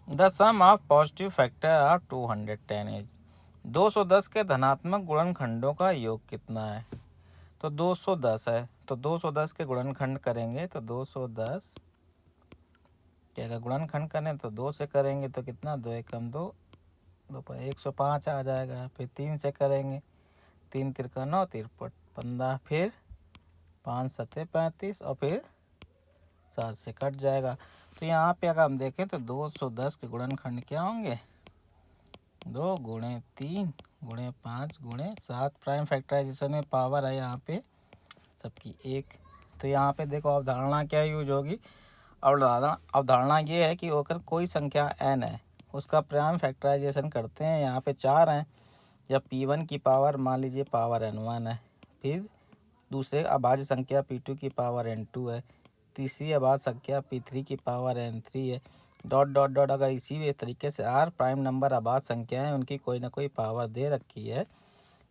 The sum of positive factor are 210 is 210 के धनात्मक गुणनखंडों का योग कितना है। तो 210 है, तो 210 के गुणनखंड करेंगे तो 210 क्या अगर गुणनखंड करें तो 2 से करेंगे तो कितना, 2 एकम 2, 2 पर 105 आ जाएगा। फिर 3 से करेंगे, 3 तिरका 9, तिरपट 15, फिर 5 सत्ते 35 और फिर 7 से कट जाएगा। तो यहाँ पे अगर हम देखें तो 210 के गुणनखंड क्या होंगे, 2 गुणे 3 गुणे 5 गुणे 7। प्राइम फैक्टराइजेशन में पावर है यहाँ पे सबकी 1। तो यहाँ पे देखो अवधारणा क्या यूज होगी, अवधारणा ये है कि अगर कोई संख्या n है उसका प्राइम फैक्टराइजेशन करते हैं, यहाँ पे 4 हैं, जब p1 की पावर मान लीजिए पावर n1 है, फिर दूसरे अभाज्य संख्या p2 की पावर n2 है, तीसरी अभाज्य संख्या p3 की पावर n3 है, डॉट डॉट डॉट। अगर इसी भी तरीके से r प्राइम नंबर अभाज्य संख्याएं उनकी कोई ना कोई पावर दे रखी है,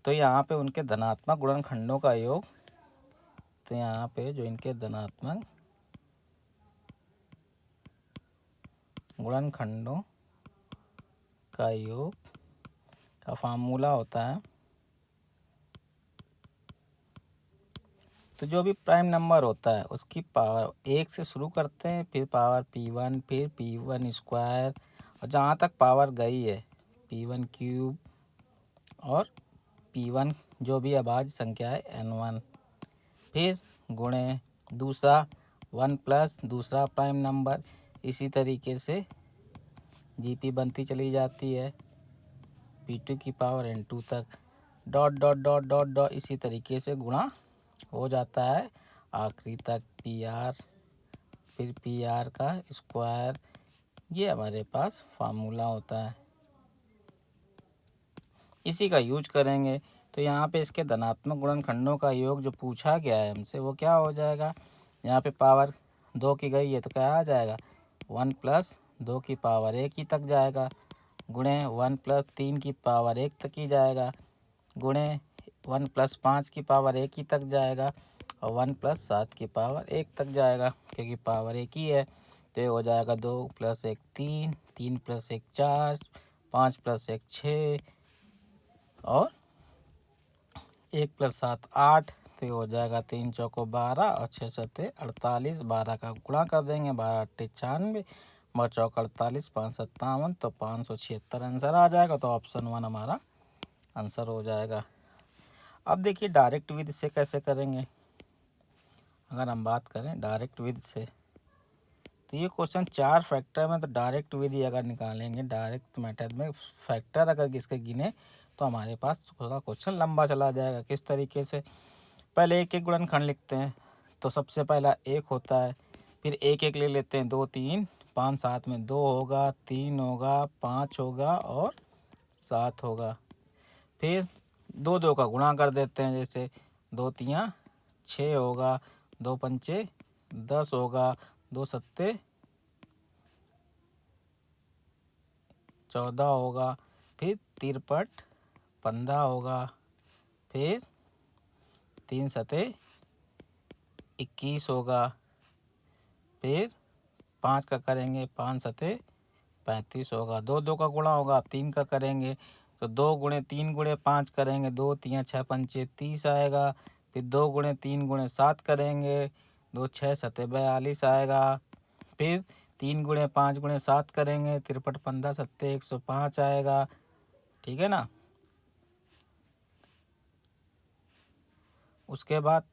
तो यहाँ पे उनके धनात्मक गुणनखंडों का योग, तो यहाँ पे जो इनके धनात्मक गुणनखंडों का योग का फार्मूला होता है, तो जो भी प्राइम नंबर होता है उसकी पावर 1 से शुरू करते हैं, फिर पावर p1, फिर p1 स्क्वायर, और जहाँ तक पावर गई है p1 क्यूब और p1 जो भी अभाज्य संख्या है n1, फिर गुणे दूसरा 1 प्लस दूसरा प्राइम नंबर। इसी तरीके से जीपी बनती चली जाती है p2 की पावर n2 तक, dot dot dot dot dot. इसी तरीके से गुणा हो जाता है आखिरी तक PR, फिर PR का स्क्वायर। ये हमारे पास फार्मूला होता है, इसी का यूज करेंगे। तो यहाँ पे इसके धनात्मक गुणनखंडों का योग जो पूछा गया है हमसे वो क्या हो जाएगा, यहाँ पे पावर 2 की गई है तो क्या आ जाएगा, 1 प्लस 2 की पावर 1 ही तक जाएगा, गुणे 1 प्लस 3 की पावर 1 तक ही जाएगा, गुणे 1 प्लस 5 की पावर 1 ही तक जाएगा, और 1 प्लस 7 की पावर 1 तक जाएगा, क्योंकि पावर 1 ही है। तो ये हो जाएगा 2 प्लस 1 3, 3 प्लस 1 4, 5 प्लस 1 6, और 1 प्लस 7 8। तो ये हो जाएगा 3 चौको 12 और 6 सत्ते 48। 12 का गुणा कर देंगे, 12 अट्ठे 96, 12 चौक 48, 5 57, तो 576 आंसर आ जाएगा। तो ऑप्शन 1 हमारा आंसर हो जाएगा। अब देखिए डायरेक्ट विधि से कैसे करेंगे। अगर हम बात करें डायरेक्ट विधि से, तो ये क्वेश्चन 4 फैक्टर में, तो डायरेक्ट विधि अगर निकालेंगे डायरेक्ट मेथड में फैक्टर अगर किसके गिने तो हमारे पास थोड़ा क्वेश्चन लंबा चला जाएगा। किस तरीके से, पहले एक एक गुणनखंड लिखते हैं। तो सबसे पहला 1 होता है, फिर एक एक ले लेते हैं, 2 3 5 7 में 2 होगा, 3 होगा, 5 होगा और 7 होगा। फिर 2 2 का गुणा कर देते हैं, जैसे 2 तियाँ 6 होगा, 2 पंचे 10 होगा, 2 सत्ते 14 होगा, फिर तिरपट 15 होगा, फिर 3 सत्ते 21 होगा, फिर 5 का करेंगे, 5 सत्ते 35 होगा। 2 2 का गुणा होगा, 3 का करेंगे तो 2 गुणे 3 गुणे 5 करेंगे, 2 तियाँ 6 पंचे 30 आएगा। फिर 2 गुणे 3 गुणे 7 करेंगे, 2 6 सत्ते 42 आएगा। फिर 3 गुणे 5 गुणे 7 करेंगे, 53 15 सत्ते 105 आएगा। ठीक है ना। उसके बाद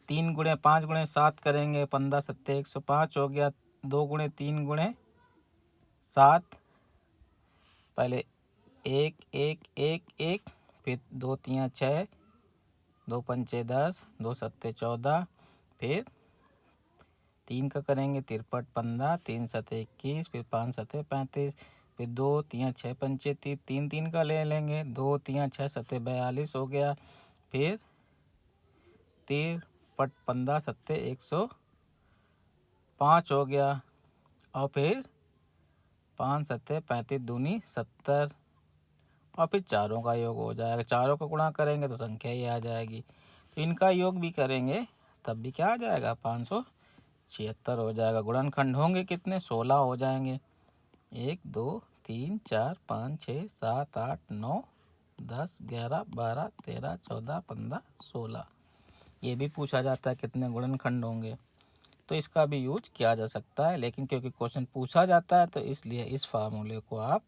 3 गुणे 5 गुणे 7 करेंगे, 15 सत्ते 105 हो गया। 2 गुणे 3 गुणे 7, पहले 1 1 1 1, फिर 2 तियाँ 6, 2 पंचे 10, 2 सत्ते 14, फिर 3 का करेंगे, 53 15, 3 सत्ते 21, फिर 5 सत्ते 35, फिर 2 तियाँ 6 पंचे 3 3 का ले लेंगे, 2 तियाँ 6 सत्ते 42 हो गया। फिर 53 15 सत्ते 105 हो गया, और फिर 5 सत्ते 35 दूनी 70, और फिर चारों का योग हो जाएगा। चारों का गुणा करेंगे तो संख्या ही आ जाएगी। तो इनका योग भी करेंगे तब भी क्या आ जाएगा, 500 76 हो जाएगा। गुणनखंड होंगे कितने? 16 हो जाएंगे। 1 2 3 4 5 6 7 8 9 10 11 12 13 14 15 16। ये भी पूछा जाता है कितने गुणनखंड होंगे, तो इसका भी यूज किया जा सकता है। लेकिन क्योंकि क्वेश्चन पूछा जाता है तो इसलिए इस फार्मूले को आप